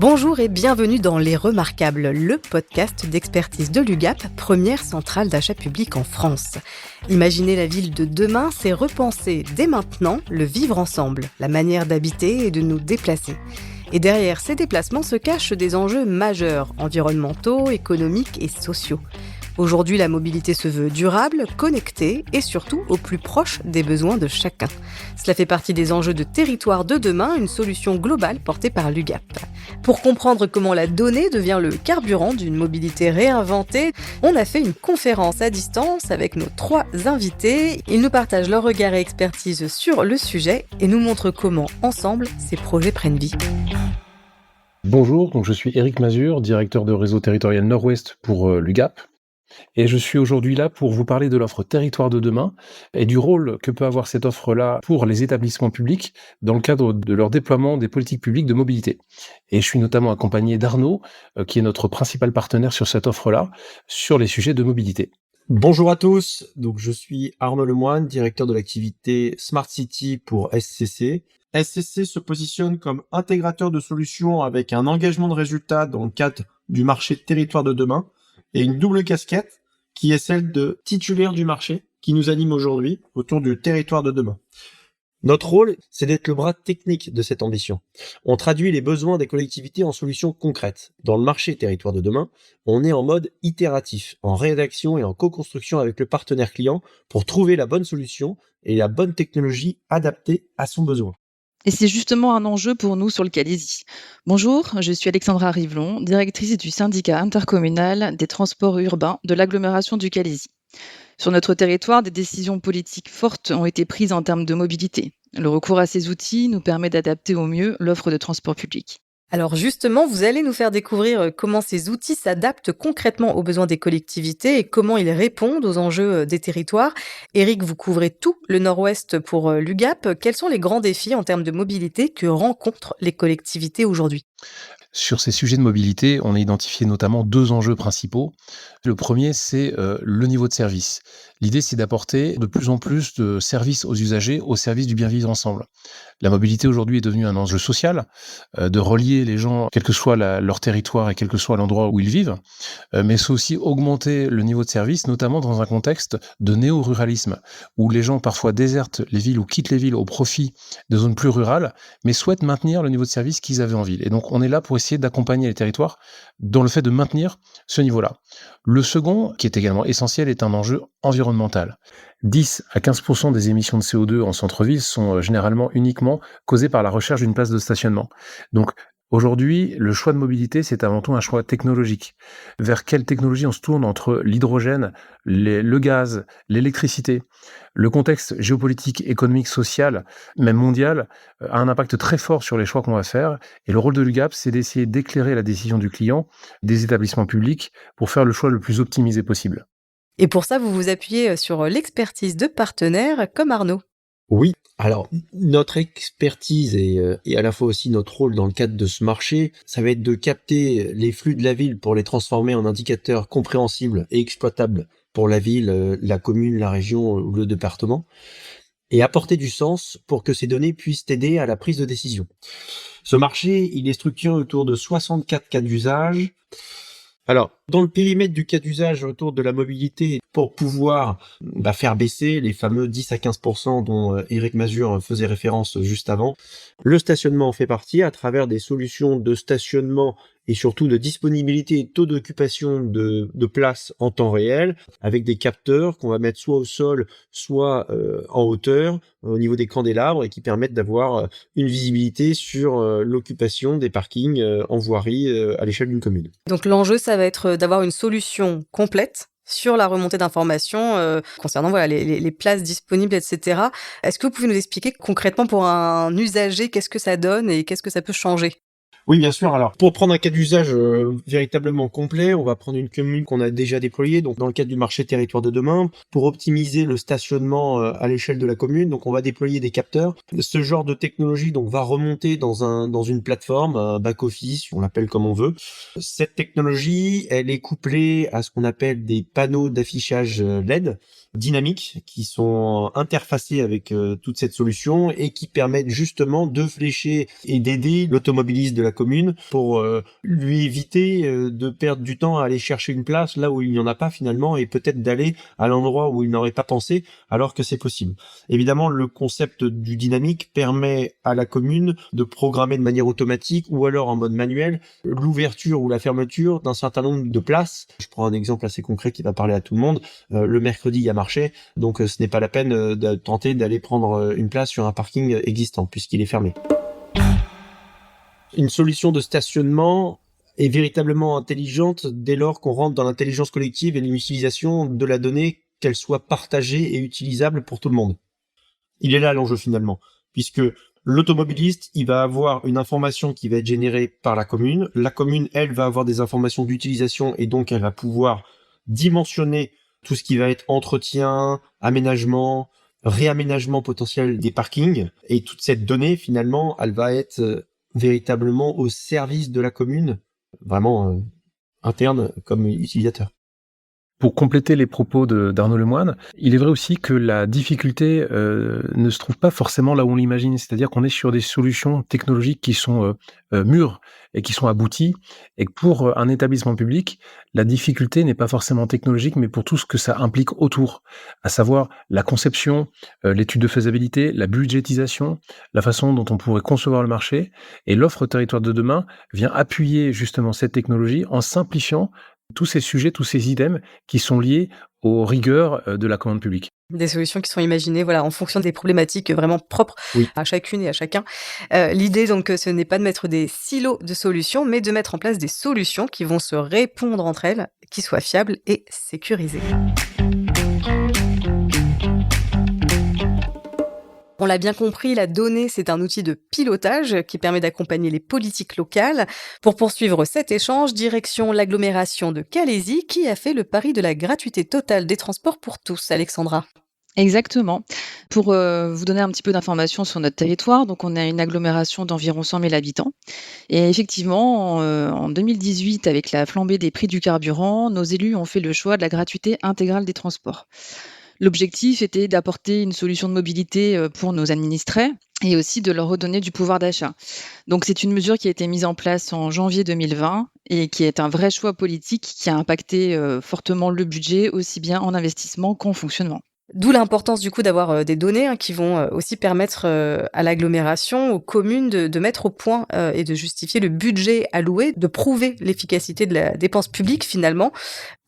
Bonjour et bienvenue dans Les Remarquables, le podcast d'expertise de l'UGAP, première centrale d'achat public en France. Imaginer la ville de demain, c'est repenser dès maintenant le vivre ensemble, la manière d'habiter et de nous déplacer. Et derrière ces déplacements se cachent des enjeux majeurs, environnementaux, économiques et sociaux. Aujourd'hui, la mobilité se veut durable, connectée et surtout au plus proche des besoins de chacun. Cela fait partie des enjeux de territoire de demain, une solution globale portée par l'UGAP. Pour comprendre comment la donnée devient le carburant d'une mobilité réinventée, on a fait une conférence à distance avec nos 3 invités. Ils nous partagent leur regard et expertise sur le sujet et nous montrent comment, ensemble, ces projets prennent vie. Bonjour, je suis Éric Mazur, directeur de réseau territorial Nord-Ouest pour l'UGAP. Et je suis aujourd'hui là pour vous parler de l'offre Territoire de demain et du rôle que peut avoir cette offre-là pour les établissements publics dans le cadre de leur déploiement des politiques publiques de mobilité. Et je suis notamment accompagné d'Arnaud, qui est notre principal partenaire sur cette offre-là, sur les sujets de mobilité. Bonjour à tous, je suis Arnaud Lemoine, directeur de l'activité Smart City pour SCC. SCC se positionne comme intégrateur de solutions avec un engagement de résultats dans le cadre du marché Territoire de demain et une double casquette qui est celle de titulaire du marché qui nous anime aujourd'hui autour du Territoire de demain. Notre rôle, c'est d'être le bras technique de cette ambition. On traduit les besoins des collectivités en solutions concrètes. Dans le marché Territoire de demain, on est en mode itératif, en rédaction et en co-construction avec le partenaire client pour trouver la bonne solution et la bonne technologie adaptée à son besoin. Et c'est justement un enjeu pour nous sur le Calaisis. Bonjour, je suis Alexandra Rivelon, directrice du syndicat intercommunal des transports urbains de l'agglomération du Calaisis. Sur notre territoire, des décisions politiques fortes ont été prises en termes de mobilité. Le recours à ces outils nous permet d'adapter au mieux l'offre de transport public. Alors justement, vous allez nous faire découvrir comment ces outils s'adaptent concrètement aux besoins des collectivités et comment ils répondent aux enjeux des territoires. Éric, vous couvrez tout le Nord-Ouest pour l'UGAP. Quels sont les grands défis en termes de mobilité que rencontrent les collectivités aujourd'hui ? Sur ces sujets de mobilité, on a identifié notamment 2 enjeux principaux. Le premier, c'est le niveau de service. L'idée, c'est d'apporter de plus en plus de services aux usagers au service du bien vivre ensemble. La mobilité aujourd'hui est devenue un enjeu social, de relier les gens, quel que soit leur territoire et quel que soit l'endroit où ils vivent, mais c'est aussi augmenter le niveau de service, notamment dans un contexte de néo-ruralisme, où les gens parfois désertent les villes ou quittent les villes au profit de zones plus rurales, mais souhaitent maintenir le niveau de service qu'ils avaient en ville. Et donc, on est là pour essayer d'accompagner les territoires dans le fait de maintenir ce niveau-là. Le second, qui est également essentiel, est un enjeu environnemental. 10 à 15% des émissions de CO2 en centre-ville sont généralement uniquement causées par la recherche d'une place de stationnement. Donc, aujourd'hui, le choix de mobilité, c'est avant tout un choix technologique. Vers quelle technologie on se tourne entre l'hydrogène, le gaz, l'électricité? Le contexte géopolitique, économique, social, même mondial, a un impact très fort sur les choix qu'on va faire. Et le rôle de l'UGAP, c'est d'essayer d'éclairer la décision du client, des établissements publics, pour faire le choix le plus optimisé possible. Et pour ça, vous vous appuyez sur l'expertise de partenaires comme Arnaud. Oui, alors notre expertise et à la fois aussi notre rôle dans le cadre de ce marché, ça va être de capter les flux de la ville pour les transformer en indicateurs compréhensibles et exploitables pour la ville, la commune, la région ou le département, et apporter du sens pour que ces données puissent aider à la prise de décision. Ce marché, il est structuré autour de 64 cas d'usage. Alors, dans le périmètre du cas d'usage autour de la mobilité, pour pouvoir faire baisser les fameux 10 à 15% dont Éric Mazur faisait référence juste avant, le stationnement en fait partie à travers des solutions de stationnement et surtout de disponibilité et de taux d'occupation de place en temps réel, avec des capteurs qu'on va mettre soit au sol, soit en hauteur, au niveau des candélabres, et qui permettent d'avoir une visibilité sur l'occupation des parkings en voirie à l'échelle d'une commune. Donc l'enjeu, ça va être d'avoir une solution complète sur la remontée d'informations concernant les places disponibles, etc. Est-ce que vous pouvez nous expliquer concrètement pour un usager, qu'est-ce que ça donne et qu'est-ce que ça peut changer ? Oui, bien sûr. Alors, pour prendre un cas d'usage véritablement complet, on va prendre une commune qu'on a déjà déployée, donc dans le cadre du marché Territoire de demain, pour optimiser le stationnement à l'échelle de la commune. Donc, on va déployer des capteurs. Ce genre de technologie donc va remonter dans une plateforme, un back-office, on l'appelle comme on veut. Cette technologie, elle est couplée à ce qu'on appelle des panneaux d'affichage LED. dynamiques qui sont interfacées avec toute cette solution et qui permettent justement de flécher et d'aider l'automobiliste de la commune pour lui éviter de perdre du temps à aller chercher une place là où il n'y en a pas finalement et peut-être d'aller à l'endroit où il n'aurait pas pensé alors que c'est possible. Évidemment, le concept du dynamique permet à la commune de programmer de manière automatique ou alors en mode manuel l'ouverture ou la fermeture d'un certain nombre de places. Je prends un exemple assez concret qui va parler à tout le monde. Le mercredi, il y a marché, donc ce n'est pas la peine de tenter d'aller prendre une place sur un parking existant puisqu'il est fermé. Une solution de stationnement est véritablement intelligente dès lors qu'on rentre dans l'intelligence collective et l'utilisation de la donnée, qu'elle soit partagée et utilisable pour tout le monde. Il est là l'enjeu finalement, puisque l'automobiliste, il va avoir une information qui va être générée par la commune, elle, va avoir des informations d'utilisation et donc elle va pouvoir dimensionner tout ce qui va être entretien, aménagement, réaménagement potentiel des parkings, et toute cette donnée finalement, elle va être véritablement au service de la commune, vraiment interne comme utilisateur. Pour compléter les propos d'Arnaud Lemoine, il est vrai aussi que la difficulté ne se trouve pas forcément là où on l'imagine, c'est-à-dire qu'on est sur des solutions technologiques qui sont mûres et qui sont abouties, et que pour un établissement public, la difficulté n'est pas forcément technologique, mais pour tout ce que ça implique autour, à savoir la conception, l'étude de faisabilité, la budgétisation, la façon dont on pourrait concevoir le marché, et l'offre territoire de demain vient appuyer justement cette technologie en simplifiant tous ces sujets, tous ces items qui sont liés aux rigueurs de la commande publique. Des solutions qui sont imaginées en fonction des problématiques vraiment propres à chacune et à chacun. L'idée, donc, ce n'est pas de mettre des silos de solutions, mais de mettre en place des solutions qui vont se répondre entre elles, qui soient fiables et sécurisées. On l'a bien compris, la donnée, c'est un outil de pilotage qui permet d'accompagner les politiques locales. Pour poursuivre cet échange, direction l'agglomération de Calaisis, qui a fait le pari de la gratuité totale des transports pour tous. Alexandra. Exactement. Pour vous donner un petit peu d'informations sur notre territoire, donc on a une agglomération d'environ 100 000 habitants. Et effectivement, en 2018, avec la flambée des prix du carburant, nos élus ont fait le choix de la gratuité intégrale des transports. L'objectif était d'apporter une solution de mobilité pour nos administrés et aussi de leur redonner du pouvoir d'achat. Donc c'est une mesure qui a été mise en place en janvier 2020 et qui est un vrai choix politique qui a impacté fortement le budget, aussi bien en investissement qu'en fonctionnement. D'où l'importance du coup d'avoir des données qui vont aussi permettre à l'agglomération, aux communes de mettre au point et de justifier le budget alloué, de prouver l'efficacité de la dépense publique finalement.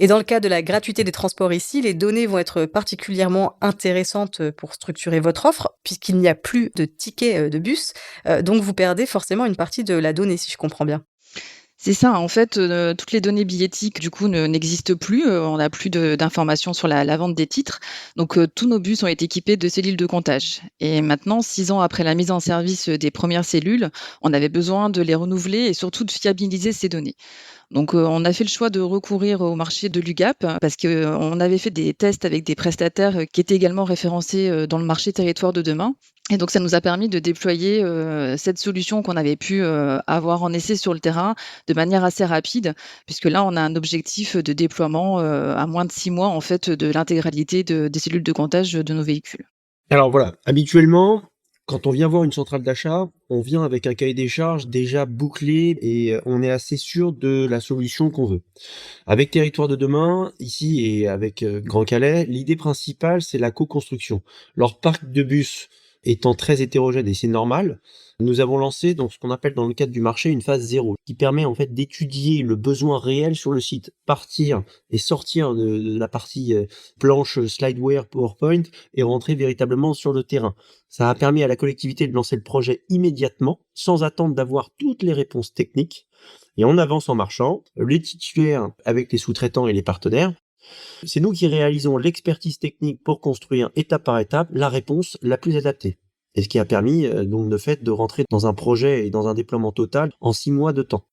Et dans le cas de la gratuité des transports ici, les données vont être particulièrement intéressantes pour structurer votre offre, puisqu'il n'y a plus de tickets de bus. Donc vous perdez forcément une partie de la donnée, si je comprends bien. C'est ça, en fait, toutes les données billettiques, du coup, n'existent plus. On n'a plus d'informations sur la vente des titres. Donc, tous nos bus ont été équipés de cellules de comptage. Et maintenant, 6 ans après la mise en service des premières cellules, on avait besoin de les renouveler et surtout de fiabiliser ces données. Donc, on a fait le choix de recourir au marché de l'UGAP parce qu'on avait fait des tests avec des prestataires qui étaient également référencés dans le marché territoire de demain. Et donc, ça nous a permis de déployer cette solution qu'on avait pu avoir en essai sur le terrain de manière assez rapide, puisque là, on a un objectif de déploiement à moins de 6 mois, en fait, de l'intégralité des cellules de comptage de nos véhicules. Alors voilà, habituellement, quand on vient voir une centrale d'achat, on vient avec un cahier des charges déjà bouclé et on est assez sûr de la solution qu'on veut. Avec Territoire de demain, ici et avec Grand Calais, l'idée principale, c'est la co-construction. Leur parc de bus étant très hétérogène et c'est normal, nous avons lancé donc ce qu'on appelle dans le cadre du marché une phase 0 qui permet en fait d'étudier le besoin réel sur le site, partir et sortir de la partie planche slideware PowerPoint et rentrer véritablement sur le terrain. Ça a permis à la collectivité de lancer le projet immédiatement sans attendre d'avoir toutes les réponses techniques et on avance en marchant, les titulaires avec les sous-traitants et les partenaires. C'est nous qui réalisons l'expertise technique pour construire étape par étape la réponse la plus adaptée. Et ce qui a permis donc de fait de rentrer dans un projet et dans un déploiement total en 6 mois de temps.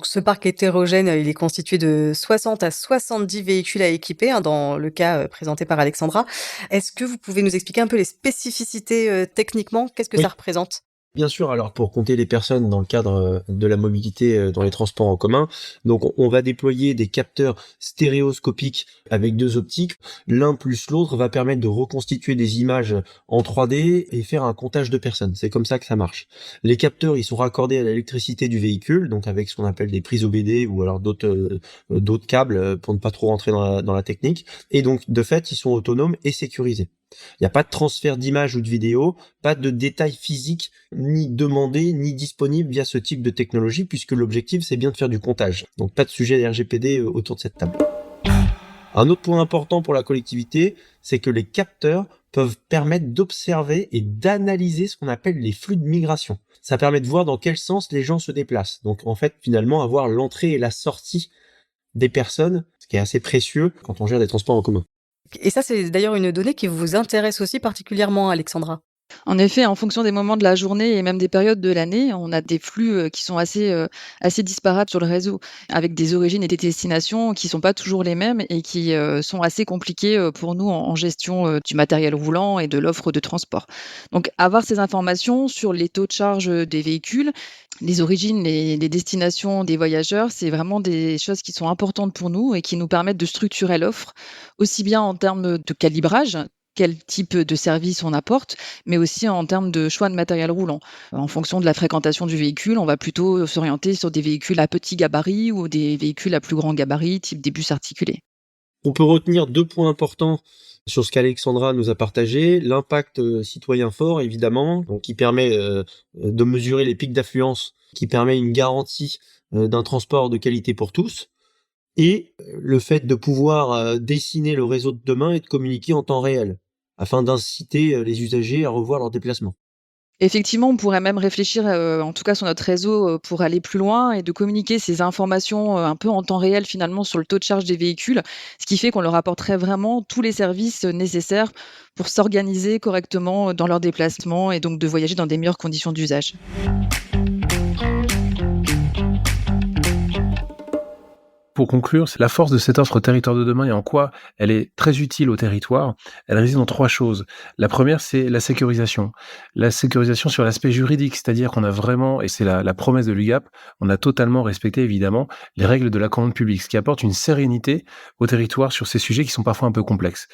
Ce parc hétérogène, il est constitué de 60 à 70 véhicules à équiper, dans le cas présenté par Alexandra. Est-ce que vous pouvez nous expliquer un peu les spécificités techniquement? Qu'est-ce que Oui. ça représente? Bien sûr, alors pour compter les personnes dans le cadre de la mobilité dans les transports en commun, donc on va déployer des capteurs stéréoscopiques avec 2 optiques. L'un plus l'autre va permettre de reconstituer des images en 3D et faire un comptage de personnes. C'est comme ça que ça marche. Les capteurs, ils sont raccordés à l'électricité du véhicule, donc avec ce qu'on appelle des prises OBD ou alors d'autres câbles pour ne pas trop rentrer dans la technique. Et donc, de fait, ils sont autonomes et sécurisés. Il n'y a pas de transfert d'image ou de vidéo, pas de détails physiques ni demandés ni disponibles via ce type de technologie, puisque l'objectif c'est bien de faire du comptage. Donc pas de sujet RGPD autour de cette table. Un autre point important pour la collectivité, c'est que les capteurs peuvent permettre d'observer et d'analyser ce qu'on appelle les flux de migration. Ça permet de voir dans quel sens les gens se déplacent. Donc en fait, finalement, avoir l'entrée et la sortie des personnes, ce qui est assez précieux quand on gère des transports en commun. Et ça, c'est d'ailleurs une donnée qui vous intéresse aussi particulièrement, Alexandra. En effet, en fonction des moments de la journée et même des périodes de l'année, on a des flux qui sont assez disparates sur le réseau, avec des origines et des destinations qui sont pas toujours les mêmes et qui sont assez compliquées pour nous en gestion du matériel roulant et de l'offre de transport. Donc, avoir ces informations sur les taux de charge des véhicules, les origines, les destinations des voyageurs, c'est vraiment des choses qui sont importantes pour nous et qui nous permettent de structurer l'offre, aussi bien en termes de calibrage, quel type de service on apporte, mais aussi en termes de choix de matériel roulant. En fonction de la fréquentation du véhicule, on va plutôt s'orienter sur des véhicules à petit gabarit ou des véhicules à plus grand gabarit, type des bus articulés. On peut retenir 2 points importants sur ce qu'Alexandra nous a partagé. L'impact citoyen fort, évidemment, donc qui permet de mesurer les pics d'affluence, qui permet une garantie d'un transport de qualité pour tous. Et le fait de pouvoir dessiner le réseau de demain et de communiquer en temps réel, afin d'inciter les usagers à revoir leurs déplacements. Effectivement, on pourrait même réfléchir, en tout cas sur notre réseau, pour aller plus loin et de communiquer ces informations, un peu en temps réel finalement sur le taux de charge des véhicules. Ce qui fait qu'on leur apporterait vraiment tous les services nécessaires pour s'organiser correctement dans leurs déplacements et donc de voyager dans des meilleures conditions d'usage. Pour conclure, la force de cette offre Territoire de demain et en quoi elle est très utile au territoire, elle réside dans 3 choses. La première, c'est la sécurisation. La sécurisation sur l'aspect juridique, c'est-à-dire qu'on a vraiment, et c'est la promesse de l'UGAP, on a totalement respecté évidemment les règles de la commande publique, ce qui apporte une sérénité au territoire sur ces sujets qui sont parfois un peu complexes.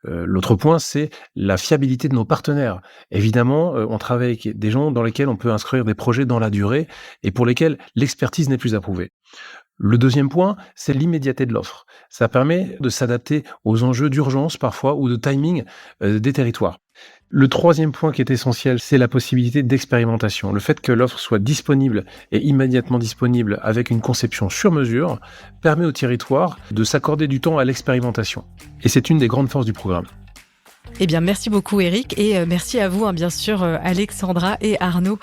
L'autre point, c'est la fiabilité de nos partenaires. Évidemment, on travaille avec des gens dans lesquels on peut inscrire des projets dans la durée et pour lesquels l'expertise n'est plus approuvée. Le deuxième point, c'est l'immédiateté de l'offre. Ça permet de s'adapter aux enjeux d'urgence parfois ou de timing des territoires. Le troisième point qui est essentiel, c'est la possibilité d'expérimentation. Le fait que l'offre soit disponible et immédiatement disponible avec une conception sur mesure permet au territoire de s'accorder du temps à l'expérimentation. Et c'est une des grandes forces du programme. Eh bien, merci beaucoup Eric et merci à vous, bien sûr, Alexandra et Arnaud,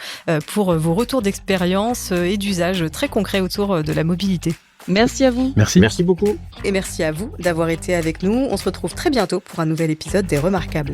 pour vos retours d'expérience et d'usage très concrets autour de la mobilité. Merci à vous. Merci. Merci beaucoup. Et merci à vous d'avoir été avec nous. On se retrouve très bientôt pour un nouvel épisode des Remarquables.